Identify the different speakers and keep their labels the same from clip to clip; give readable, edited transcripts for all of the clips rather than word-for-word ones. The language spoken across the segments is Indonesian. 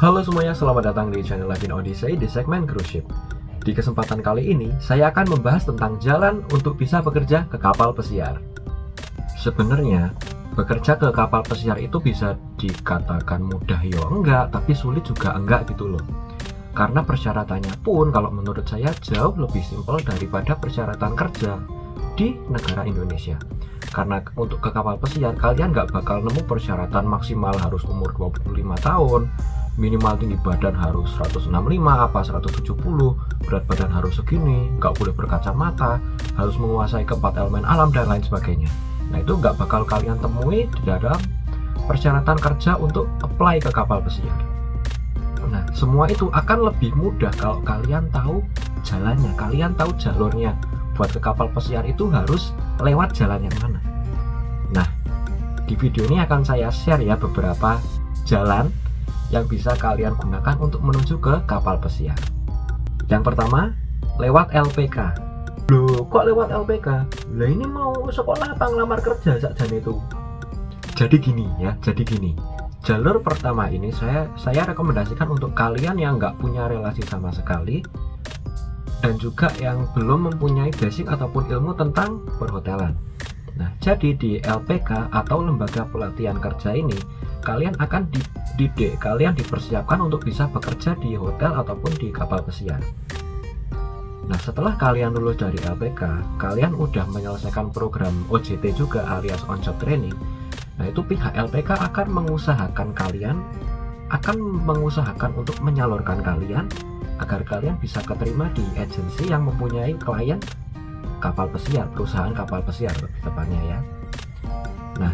Speaker 1: Halo semuanya, selamat datang di channel Lavin Odyssey di segmen Cruise Ship. Di kesempatan kali ini, saya akan membahas tentang jalan untuk bisa bekerja ke kapal pesiar. Sebenarnya, bekerja ke kapal pesiar itu bisa dikatakan mudah ya enggak, tapi sulit juga enggak gitu loh. Karena persyaratannya pun kalau menurut saya jauh lebih simpel daripada persyaratan kerja di negara Indonesia. Karena untuk ke kapal pesiar, kalian nggak bakal nemu persyaratan maksimal harus umur 25 tahun, minimal tinggi badan harus 165 apa 170, berat badan harus segini, nggak boleh berkacamata, harus menguasai keempat elemen alam dan lain sebagainya. Nah itu nggak bakal kalian temui di dalam persyaratan kerja untuk apply ke kapal pesiar. Nah semua itu akan lebih mudah kalau kalian tahu jalannya, kalian tahu jalurnya. Buat ke kapal pesiar itu harus lewat jalan yang mana. Nah di video ini akan saya share ya beberapa jalan yang bisa kalian gunakan untuk menuju ke kapal pesiar. Yang pertama, lewat LPK. Loh, kok lewat LPK? Lah ini mau sekolah apa ngelamar kerja sakjane itu? Jadi gini. Jalur pertama ini saya rekomendasikan untuk kalian yang nggak punya relasi sama sekali dan juga yang belum mempunyai basic ataupun ilmu tentang perhotelan. Nah, jadi di LPK atau Lembaga Pelatihan Kerja ini kalian akan dididik, kalian dipersiapkan untuk bisa bekerja di hotel ataupun di kapal pesiar. Nah setelah kalian lulus dari LPK, kalian udah menyelesaikan program OJT juga alias on job training. Nah itu pihak LPK akan mengusahakan untuk menyalurkan kalian agar kalian bisa keterima di agensi yang mempunyai klien kapal pesiar, perusahaan kapal pesiar lebih tepatnya ya. Nah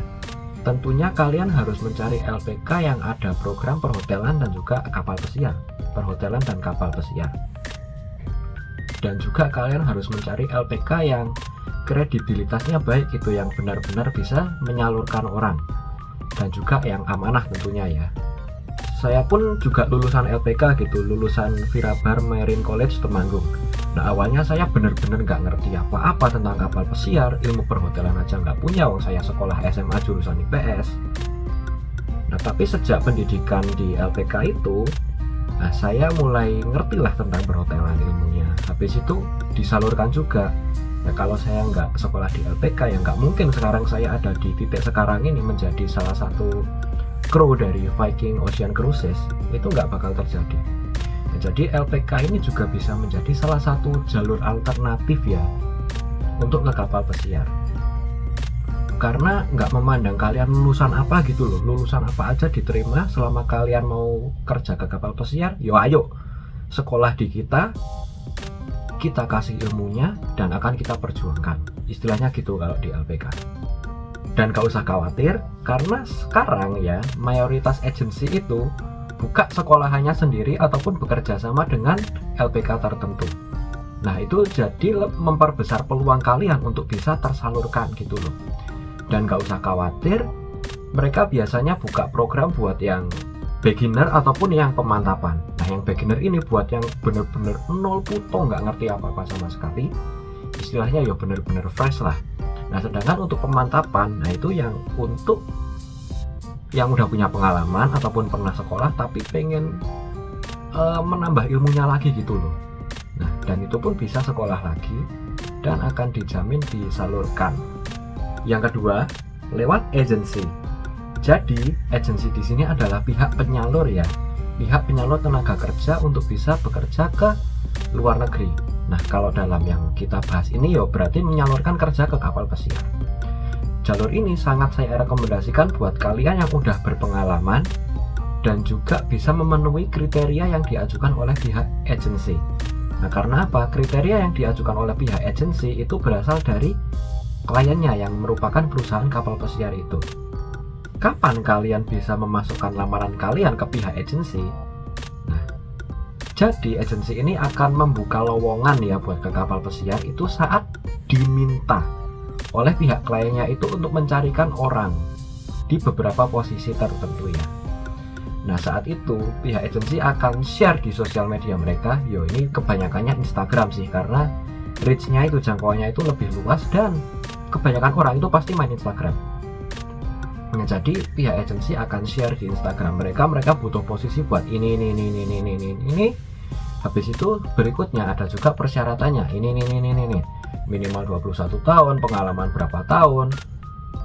Speaker 1: tentunya kalian harus mencari LPK yang ada program perhotelan dan juga kapal pesiar, perhotelan dan kapal pesiar. Dan juga kalian harus mencari LPK yang kredibilitasnya baik gitu, yang benar-benar bisa menyalurkan orang dan juga yang amanah tentunya ya. Saya pun juga lulusan LPK gitu, lulusan Virabar Marine College Temanggung. Nah awalnya saya benar-benar nggak ngerti apa-apa tentang kapal pesiar, ilmu perhotelan aja nggak punya, wong saya sekolah SMA jurusan IPS. Nah tapi sejak pendidikan di LPK itu, nah saya mulai ngerti lah tentang perhotelan ilmunya. Habis itu disalurkan juga. Ya kalau saya nggak sekolah di LPK ya nggak mungkin sekarang saya ada di titik sekarang ini menjadi salah satu kru dari Viking Ocean Cruises, itu nggak bakal terjadi. Nah, jadi LPK ini juga bisa menjadi salah satu jalur alternatif ya untuk ke kapal pesiar. Karena nggak memandang kalian lulusan apa gitu loh, lulusan apa aja diterima selama kalian mau kerja ke kapal pesiar. Yo ayo sekolah di kita kasih ilmunya dan akan kita perjuangkan. Istilahnya gitu kalau di LPK. Dan gak usah khawatir, karena sekarang ya mayoritas agensi itu buka sekolahannya sendiri ataupun bekerja sama dengan LPK tertentu. Nah itu jadi memperbesar peluang kalian untuk bisa tersalurkan gitu loh. Dan gak usah khawatir, mereka biasanya buka program buat yang beginner ataupun yang pemantapan. Nah yang beginner ini buat yang bener-bener nol puto, gak ngerti apa-apa sama sekali. Istilahnya ya bener-bener fresh lah. Nah sedangkan untuk pemantapan, nah itu yang untuk yang udah punya pengalaman ataupun pernah sekolah tapi pengen menambah ilmunya lagi gitu loh. Nah dan itu pun bisa sekolah lagi dan akan dijamin disalurkan. Yang kedua, lewat agensi. Jadi agensi di sini adalah pihak penyalur ya, pihak penyalur tenaga kerja untuk bisa bekerja ke luar negeri. Nah kalau dalam yang kita bahas ini ya berarti menyalurkan kerja ke kapal pesiar. Jalur ini sangat saya rekomendasikan buat kalian yang udah berpengalaman dan juga bisa memenuhi kriteria yang diajukan oleh pihak agensi. Nah karena apa? Kriteria yang diajukan oleh pihak agensi itu berasal dari kliennya yang merupakan perusahaan kapal pesiar itu. Kapan kalian bisa memasukkan lamaran kalian ke pihak agensi? Jadi agensi ini akan membuka lowongan ya buat ke kapal pesiar itu saat diminta oleh pihak kliennya itu untuk mencarikan orang di beberapa posisi tertentu ya. Nah saat itu pihak agensi akan share di sosial media mereka. Yo ini kebanyakannya Instagram sih, karena reach-nya itu, jangkauannya itu lebih luas dan kebanyakan orang itu pasti main Instagram. Nah, jadi pihak agensi akan share di Instagram mereka butuh posisi buat ini. Habis itu berikutnya ada juga persyaratannya ini. Minimal 21 tahun, pengalaman berapa tahun,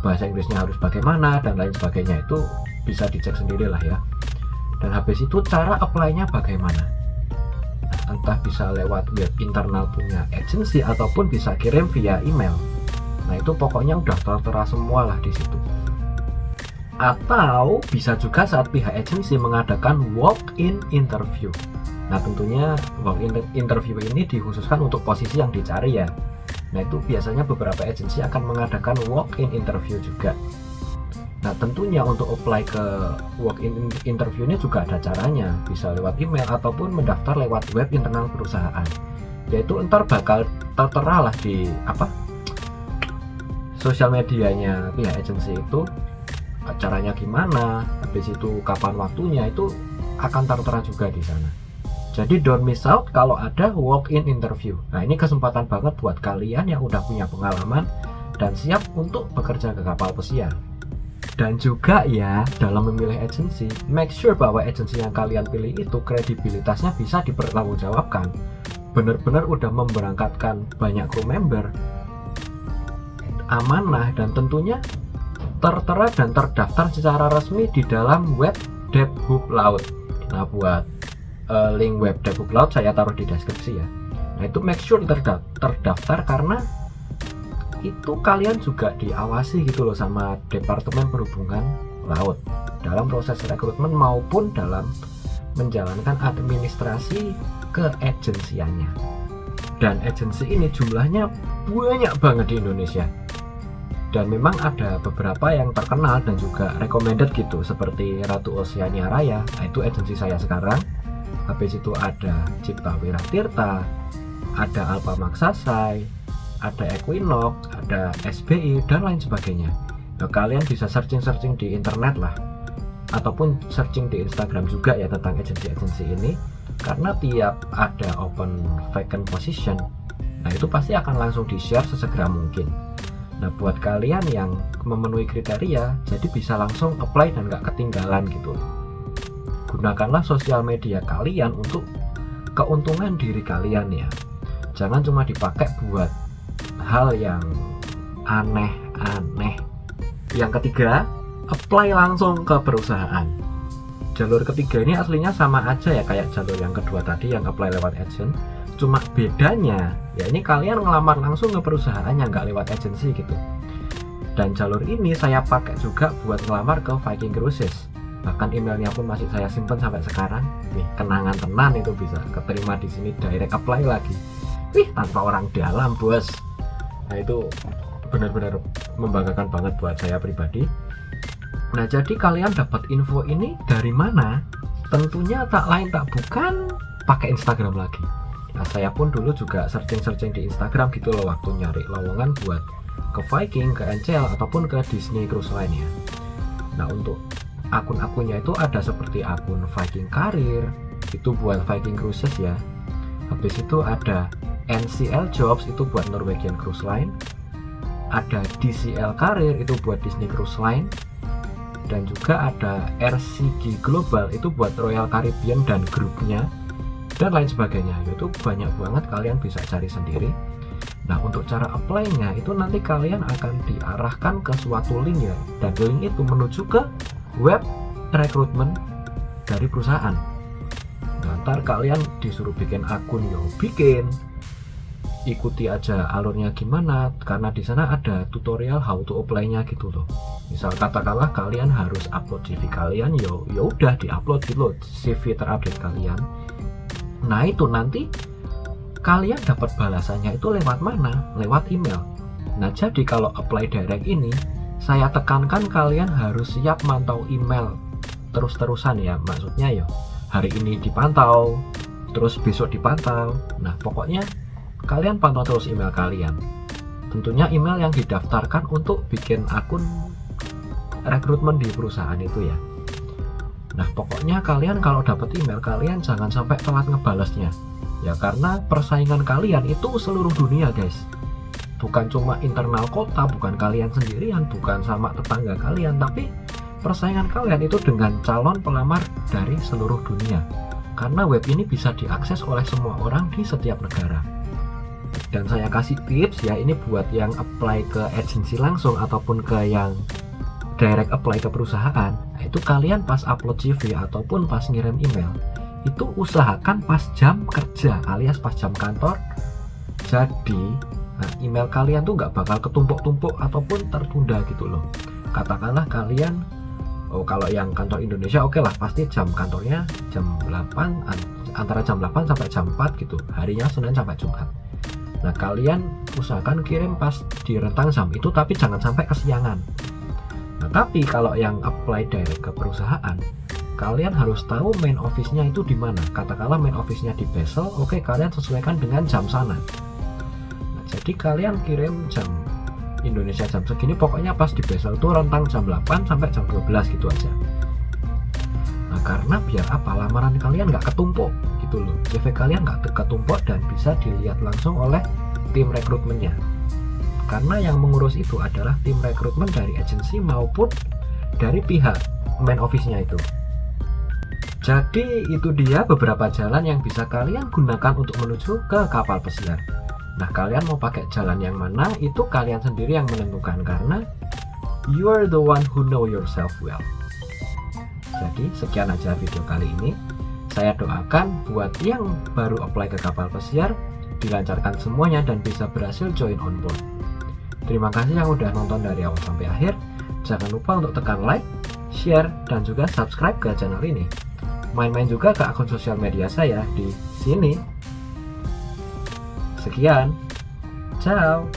Speaker 1: bahasa Inggrisnya harus bagaimana, dan lain sebagainya. Itu bisa dicek sendirilah ya. Dan habis itu cara apply-nya bagaimana? Nah, entah bisa lewat web internal punya agensi ataupun bisa kirim via email. Nah, itu pokoknya udah tertera semua lah di situ. Atau bisa juga saat pihak agensi mengadakan walk-in interview. Nah, tentunya walk-in interview ini dikhususkan untuk posisi yang dicari ya. Nah, itu biasanya beberapa agensi akan mengadakan walk-in interview juga. Nah, tentunya untuk apply ke walk-in interview ini juga ada caranya. Bisa lewat email ataupun mendaftar lewat web internal perusahaan. Yaitu ntar bakal tertera lah di sosial medianya pihak agensi itu, caranya gimana, habis itu kapan waktunya, itu akan tertera juga di sana. Jadi don't miss out kalau ada walk-in interview. Nah, ini kesempatan banget buat kalian yang udah punya pengalaman dan siap untuk bekerja ke kapal pesiar. Dan juga ya, dalam memilih agensi, make sure bahwa agensi yang kalian pilih itu kredibilitasnya bisa dipertanggungjawabkan. Benar-benar udah memberangkatkan banyak crew member, amanah, dan tentunya tertera dan terdaftar secara resmi di dalam web Debhub Laut. Nah, buat link web Debhub Laut saya taruh di deskripsi ya. Nah, itu make sure terdaftar karena itu kalian juga diawasi gitu loh sama Departemen Perhubungan Laut dalam proses rekrutmen maupun dalam menjalankan administrasi keagensiannya. Dan agensi ini jumlahnya banyak banget di Indonesia. Dan memang ada beberapa yang terkenal dan juga recommended gitu, seperti Ratu Oceania Raya, nah itu agensi saya sekarang. Habis itu ada Cipta Wira Tirta, ada Alpha Maksasai, ada Equinox, ada SBI, dan lain sebagainya. Nah, kalian bisa searching di internet lah, ataupun searching di Instagram juga ya tentang agensi-agensi ini, karena tiap ada open vacant position, nah itu pasti akan langsung di-share sesegera mungkin. Nah, buat kalian yang memenuhi kriteria, jadi bisa langsung apply dan gak ketinggalan gitu. Gunakanlah sosial media kalian untuk keuntungan diri kalian ya. Jangan cuma dipakai buat hal yang aneh-aneh. Yang ketiga, apply langsung ke perusahaan. Jalur ketiga ini aslinya sama aja ya kayak jalur yang kedua tadi yang apply lewat agent. Cuma bedanya ya ini kalian ngelamar langsung ke perusahaannya, nggak lewat agensi gitu. Dan jalur ini saya pakai juga buat ngelamar ke Viking Cruises. Bahkan emailnya pun masih saya simpan sampai sekarang. Nih, kenangan tenan, itu bisa keterima di sini, direct apply lagi. Wih, tanpa orang dalam, bos. Nah, itu benar-benar membanggakan banget buat saya pribadi. Nah, jadi kalian dapat info ini dari mana? Tentunya tak lain tak bukan pakai Instagram lagi. Nah, saya pun dulu juga searching di Instagram gitu loh waktu nyari lowongan buat ke Viking, ke NCL, ataupun ke Disney Cruise Line ya. Nah, untuk akun-akunnya itu ada seperti akun Viking Career, itu buat Viking Cruises ya. Habis itu ada NCL Jobs, itu buat Norwegian Cruise Line. Ada DCL Career, itu buat Disney Cruise Line. Dan juga ada RCG Global, itu buat Royal Caribbean dan grupnya, dan lain sebagainya. Itu banyak banget, kalian bisa cari sendiri. Nah, untuk cara apply-nya itu nanti kalian akan diarahkan ke suatu link ya, dan link itu menuju ke web rekrutmen dari perusahaan. Nah, ntar kalian disuruh bikin akun, yo bikin, ikuti aja alurnya gimana, karena di sana ada tutorial how to apply-nya gitu loh. Misal katakanlah kalian harus upload CV kalian, ya udah diupload gitu loh CV terupdate kalian. Nah, itu nanti kalian dapat balasannya itu lewat mana? Lewat email. Nah, jadi kalau apply direct ini, saya tekankan kalian harus siap mantau email terus-terusan ya. Maksudnya ya hari ini dipantau, terus besok dipantau. Nah, pokoknya kalian pantau terus email kalian. Tentunya email yang didaftarkan untuk bikin akun rekrutmen di perusahaan itu ya. Nah, pokoknya kalian kalau dapat email, kalian jangan sampai telat ngebalesnya ya, karena persaingan kalian itu seluruh dunia guys. bukan cuma internal kota, bukan kalian sendirian, bukan sama tetangga kalian, tapi persaingan kalian itu dengan calon pelamar dari seluruh dunia. Karena web ini bisa diakses oleh semua orang di setiap negara. Dan saya kasih tips ya, ini buat yang apply ke agensi langsung ataupun ke yang direct apply ke perusahaan. Nah, itu kalian pas upload CV ataupun pas ngirim email, itu usahakan pas jam kerja alias pas jam kantor. Jadi email kalian tuh nggak bakal ketumpuk-tumpuk ataupun tertunda gitu loh. Katakanlah kalian, kalau yang kantor Indonesia oke lah, pasti jam kantornya jam 8, antara jam 8 sampai jam 4 gitu, harinya Senin sampai Jumat. Nah kalian usahakan kirim pas di rentang jam itu, tapi jangan sampai kesiangan. Nah tapi kalau yang apply direct ke perusahaan, kalian harus tahu main office-nya itu di mana. Katakanlah main office-nya di Basel, oke, kalian sesuaikan dengan jam sana. Nah, jadi kalian kirim jam Indonesia jam segini, pokoknya pas di Basel itu rentang jam 8 sampai jam 12 gitu aja. Nah karena biar apa, lamaran kalian nggak ketumpuk gitu loh, CV kalian nggak ketumpuk dan bisa dilihat langsung oleh tim rekrutmennya. Karena yang mengurus itu adalah tim rekrutmen dari agensi maupun dari pihak main office-nya itu. Jadi itu dia beberapa jalan yang bisa kalian gunakan untuk menuju ke kapal pesiar. Nah kalian mau pakai jalan yang mana itu kalian sendiri yang menentukan, karena you are the one who know yourself well. Jadi sekian aja video kali ini. Saya doakan buat yang baru apply ke kapal pesiar dilancarkan semuanya dan bisa berhasil join on board. Terima kasih yang udah nonton dari awal sampai akhir. Jangan lupa untuk tekan like, share, dan juga subscribe ke channel ini. Main-main juga ke akun sosial media saya di sini. Sekian, ciao.